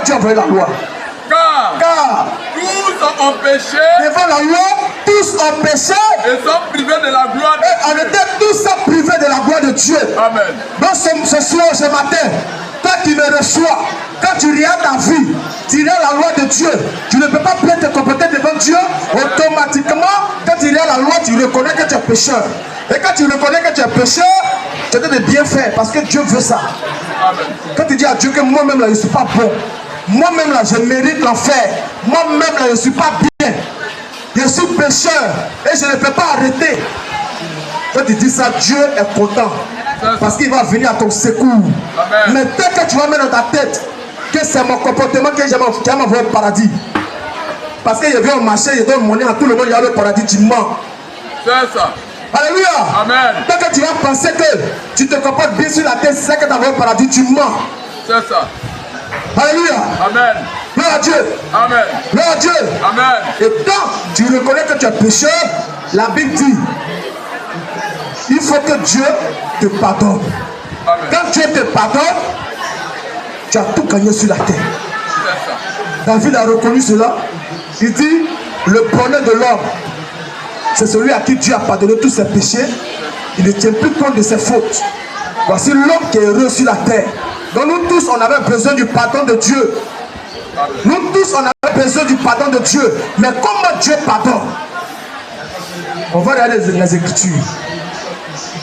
Dieu a envoyé la loi? Car tous ont péché. Devant la loi, tous ont péché. Et sont privés de la gloire de Dieu. On était tous privés de la gloire de Dieu. Amen. Donc ce soir, ce matin, toi qui me reçois, quand tu regardes ta vie, tu regardes la loi de Dieu, tu ne peux pas bien te comporter devant Dieu. Automatiquement, quand tu regardes la loi, tu reconnais que tu es pécheur. Et quand tu reconnais que tu es pécheur, tu dois bien faire parce que Dieu veut ça. Amen. Quand tu dis à Dieu que moi-même là, je ne suis pas bon, moi-même là, je mérite l'enfer, moi-même là, je ne suis pas bien, je suis pécheur et je ne peux pas arrêter. Quand tu dis ça, Dieu est content parce qu'il va venir à ton secours. Amen. Mais dès que tu vas mettre dans ta tête que c'est mon comportement qui va m'envoyer au paradis, parce que je viens au marché, je donne monnaie à tout le monde, il y a le paradis, tu mens. C'est ça. Alléluia. Amen. Dès que tu vas penser que tu te comportes bien sur la terre, c'est ça que tu vas au paradis, tu mens. C'est ça. Alléluia. Amen. Gloire à Dieu. Amen. Gloire à Dieu. Amen. Et quand tu reconnais que tu es pécheur, la Bible dit, il faut que Dieu te pardonne. Amen. Quand Dieu te pardonne, tu as tout gagné sur la terre. C'est ça. David a reconnu cela. Il dit, le bonheur de l'homme, c'est celui à qui Dieu a pardonné tous ses péchés. Il ne tient plus compte de ses fautes. Voici l'homme qui est heureux sur la terre. Donc nous tous, on avait besoin du pardon de Dieu. Nous tous, on avait besoin du pardon de Dieu. Mais comment Dieu pardonne? On va regarder les Écritures.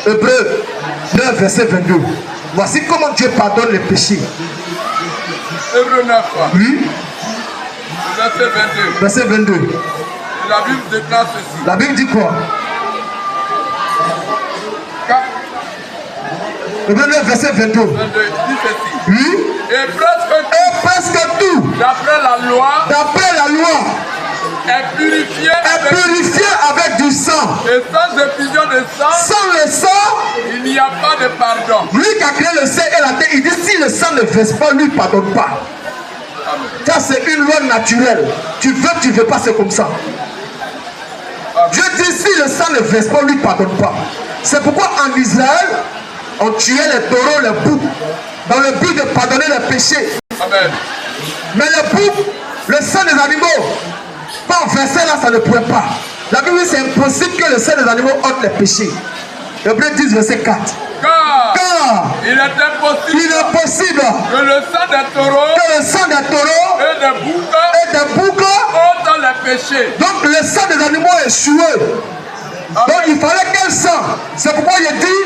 Hébreux 9, verset 22. Voici comment Dieu pardonne les péchés. Hébreux 9. Oui. Verset 22. Verset 22. Et la Bible déclare ceci. La Bible dit quoi? Hébreux 9, verset 22. 22, dit ceci. Oui. Et presque tout, d'après la loi, est purifié avec du sang. Et sans effusion de sang, Sans le sang, il n'y a pas de pardon. lui qui a créé le ciel et la terre, il dit si le sang ne verse pas, lui ne pardonne pas. Amen. Ça c'est une loi naturelle. Tu veux pas, c'est comme ça. Dieu dit si le sang ne verse pas, lui ne pardonne pas. C'est pourquoi en Israël, on tuait les taureaux, les boucs, dans le but de pardonner les péchés. Amen. Mais les boucs, le sang des animaux, quand on versait là, ça ne pouvait pas. La Bible dit c'est impossible que le sang des animaux ôte les péchés. Hébreux 10, verset 4. Car il est possible que le sang des taureaux et des boucs ôte les péchés. donc le sang des animaux est échoué. Donc il fallait quel sang? C'est pourquoi il dit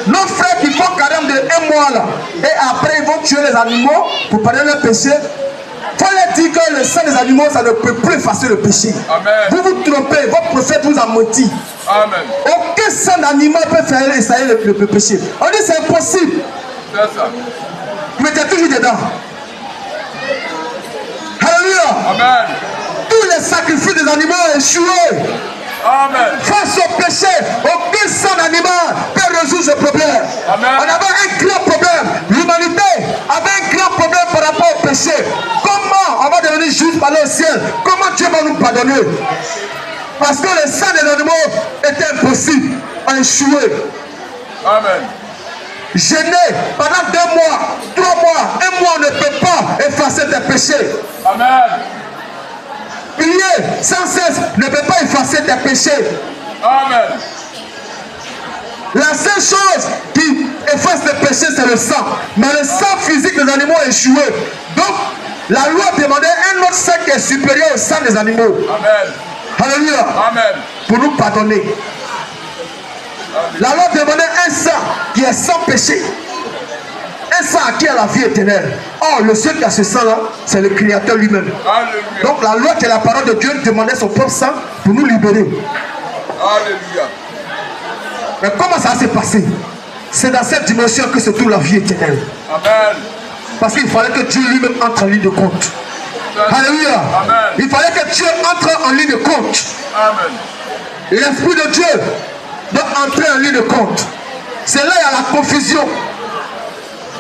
nos frères qui font carême de 1 mois là, et après ils vont tuer les animaux pour pardonner le péché. Il fallait dire que le sang des animaux ça ne peut plus effacer le péché. Amen. Vous vous trompez, votre prophète vous a menti. Amen. Aucun sang d'animal peut faire essayer le péché. On dit c'est impossible. C'est ça. Mais tu es toujours dedans. Alléluia. Amen. Tous les sacrifices des animaux ont échoué. Amen. Face au péché, aucun sang d'animal peut résoudre ce problème. Amen. On avait un grand problème. L'humanité avait un grand problème par rapport au péché. Comment on va devenir juste par le ciel? Comment Dieu va nous pardonner? Parce que le sang des animaux était impossible, a échoué. Amen. Gêné pendant 2 mois, 3 mois, 1 mois, on ne peut pas effacer tes péchés. Amen. Prier sans cesse ne peut pas effacer tes péchés. Amen. La seule chose qui efface les péchés, c'est le sang. Mais le sang physique des animaux est échoué. Donc, la loi demandait un autre sang qui est supérieur au sang des animaux. Amen. Alléluia. Amen. Pour nous pardonner. La loi demandait un sang qui est sans péché. Un sang qui a la vie éternelle. Or, le seul qui a ce sang-là, c'est le Créateur lui-même. Alléluia. Donc, la loi qui est la parole de Dieu demandait son propre sang pour nous libérer. Alléluia. Mais comment ça s'est passé? C'est dans cette dimension que se trouve la vie éternelle. Amen. Parce qu'il fallait que Dieu lui-même entre en ligne de compte. Alléluia. Amen. Il fallait que Dieu entre en ligne de compte. Amen. L'Esprit de Dieu doit entrer en ligne de compte. C'est là qu'il y a la confusion.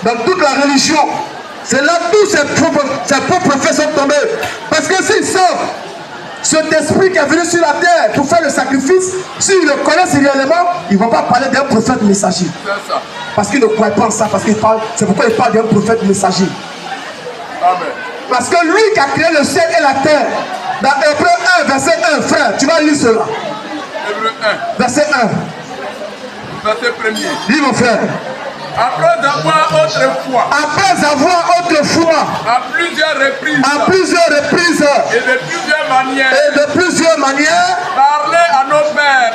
Dans toute la religion, c'est là que tous ces faux prophètes sont tombés. Parce que s'ils savent cet esprit qui est venu sur la terre pour faire le sacrifice, s'ils le connaissent réellement, ils ne vont pas parler d'un prophète messager. C'est ça. Parce qu'ils ne croient pas en ça, parce qu'ils parlent, c'est pourquoi ils parlent d'un prophète messager. Amen. Parce que lui qui a créé le ciel et la terre. Dans Hébreu 1, verset 1, frère, tu vas lire cela. Hébreu 1, Verset 1. verset 1er. Lis mon frère. Après avoir autrefois, à plusieurs reprises et de plusieurs manières, parlé à nos pères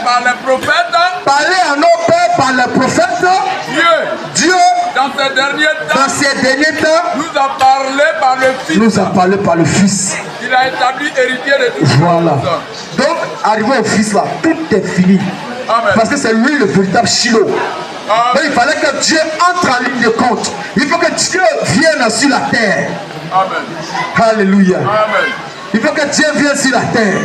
par les prophètes, Dieu, dans ces derniers temps, nous a parlé par le Fils. Il a établi héritier de tout. Voilà. Donc, arrivé au Fils là, tout est fini. Amen. Parce que c'est lui le véritable Shiloh. Donc, il fallait que Dieu entre en ligne de compte. Il faut que Dieu vienne sur la terre. Amen. Alléluia. Amen. Il faut que Dieu vienne sur la terre.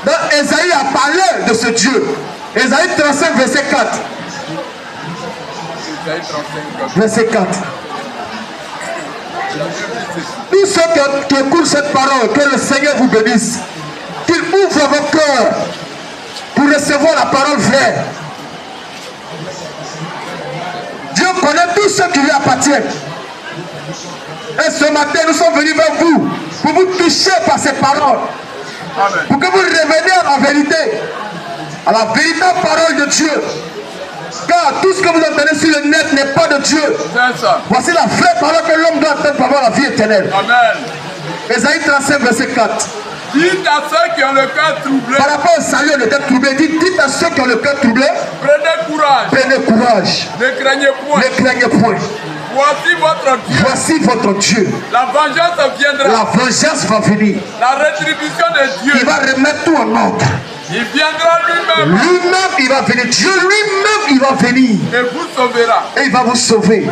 Donc, Ésaïe a parlé de ce Dieu. Ésaïe 35, verset 4. Verset 4. Tous ceux qui écoutent cette parole, que le Seigneur vous bénisse. Qu'il ouvre vos cœurs pour recevoir la parole vraie. Dieu connaît tous ceux qui lui appartiennent. Et ce matin, nous sommes venus vers vous pour vous toucher par ces paroles. Amen. Pour que vous reveniez en vérité, à la véritable parole de Dieu. Car tout ce que vous entendez sur le net n'est pas de Dieu. C'est ça. Voici la vraie parole que l'homme doit entendre pour avoir la vie éternelle. Amen. Ésaïe 35, verset 4. Dites à ceux qui ont le cœur troublé. Par rapport au salut, on était troublé. Dites à ceux qui ont le cœur troublé. Prenez courage. Prenez courage. Ne craignez point. Ne craignez point. Voici votre Dieu. Voici votre Dieu. La vengeance viendra. La vengeance va venir. La rétribution de Dieu. Il va remettre tout en ordre. Il viendra lui-même. Lui-même, il va venir. Dieu lui-même, il va venir. Et vous sauvera. Et il va vous sauver.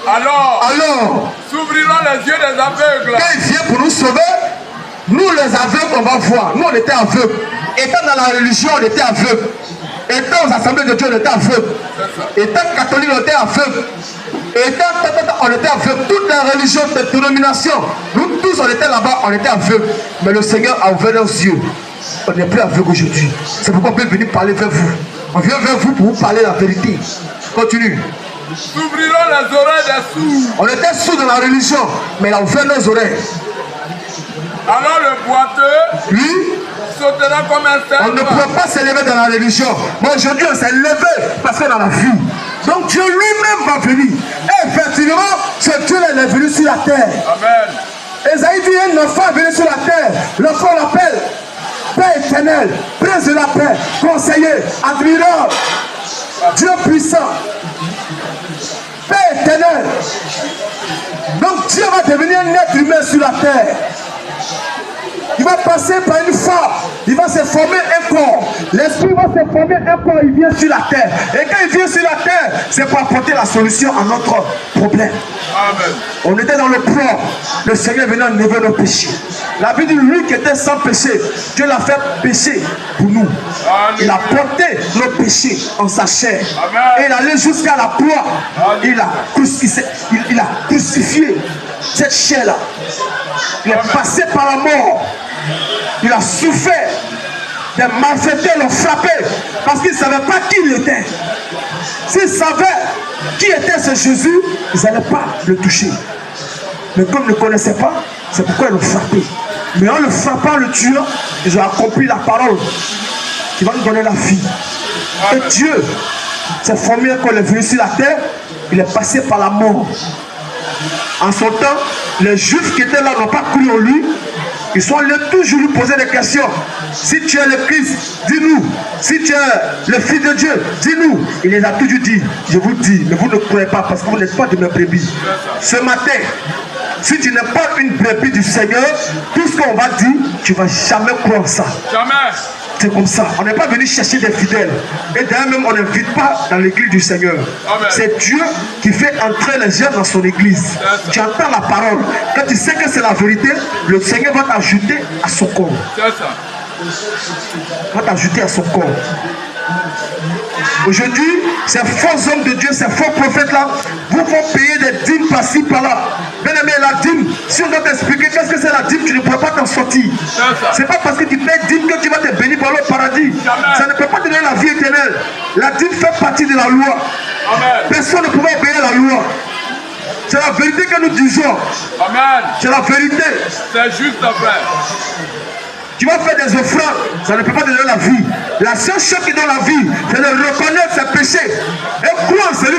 Alors, s'ouvriront les yeux des aveugles. Quand il vient pour nous sauver, nous les aveugles, on va voir. Nous, on était aveugles. Étant dans la religion, on était aveugles. Étant aux assemblées de Dieu, on était aveugles. Étant catholique, on était aveugles. On était aveugles. Toute la religion, toute dénomination, nous tous, on était là-bas, on était aveugles. Mais le Seigneur a ouvert nos yeux. On n'est plus aveugles aujourd'hui. C'est pourquoi on peut venir parler vers vous. On vient vers vous pour vous parler la vérité. Continue. S'ouvriront les oreilles des sourds. On était sourds dans la religion, mais il a ouvert nos oreilles. Alors le boiteux, lui, sautera comme un cerf. On ne peut pas s'élever dans la religion. Mais aujourd'hui, on s'est levé parce qu'on a la vue. Donc Dieu lui-même va venir. Et effectivement, ce Dieu-là est venu sur la terre. Amen. Esaïe dit, un enfant est venu sur la terre. L'enfant l'appelle Père éternel, Prince de la paix, conseiller, admirant, Dieu puissant, Père éternel. Donc Dieu va devenir un être humain sur la terre. Il va passer par une femme, il va se former un corps. L'esprit va se former un corps, il vient sur la terre. Et quand il vient sur la terre, c'est pour apporter la solution à notre problème. Amen. On était dans le plan, le Seigneur venait enlever nos péchés. La Bible dit, lui qui était sans péché, Dieu l'a fait pécher pour nous. Il a porté nos péchés en sa chair. Amen. Et il allait jusqu'à la croix. Il a crucifié cette chair-là. Il est passé par la mort. Il a souffert. Des malfaiteurs l'ont frappé parce qu'ils ne savaient pas qui il était. S'ils savaient qui était ce Jésus, ils n'allaient pas le toucher. Mais comme ils ne connaissaient pas, c'est pourquoi ils l'ont frappé. Mais en le frappant, le tuant, ils ont accompli la parole qui va nous donner la vie. Et Dieu s'est formé quand il est venu sur la terre, il est passé par la mort. En son temps, les Juifs qui étaient là n'ont pas cru en lui. Ils sont allés toujours lui poser des questions. Si tu es le Christ, dis-nous. Si tu es le Fils de Dieu, dis-nous. Il les a toujours dit. Je vous dis, mais vous ne croyez pas parce que vous n'êtes pas de mes brebis. Ce matin, si tu n'es pas une brebis du Seigneur, tout ce qu'on va dire, tu ne vas jamais croire ça. Jamais. C'est comme ça. On n'est pas venu chercher des fidèles. Et d'ailleurs même, on n'invite pas dans l'église du Seigneur. C'est Dieu qui fait entrer les gens dans son église. Tu entends la parole. Quand tu sais que c'est la vérité, le Seigneur va t'ajouter à son corps. C'est ça. Va t'ajouter à son corps. Aujourd'hui, ces faux hommes de Dieu, ces faux prophètes-là, vous font payer des dîmes par-ci, par-là. Bien aimé, la dîme, si on doit t'expliquer qu'est-ce que c'est la dîme, tu ne pourras pas t'en sortir. C'est pas parce que tu payes dîme que tu vas te bénir par le paradis. Ça ne peut pas te donner la vie éternelle. La dîme fait partie de la loi. Amen. Personne ne pouvait obéir à la loi. C'est la vérité que nous disons. Amen. C'est la vérité. C'est juste, frère. Tu vas faire des offrandes, ça ne peut pas te donner la vie. La seule chose qui donne la vie, c'est de reconnaître ses péchés et croire en celui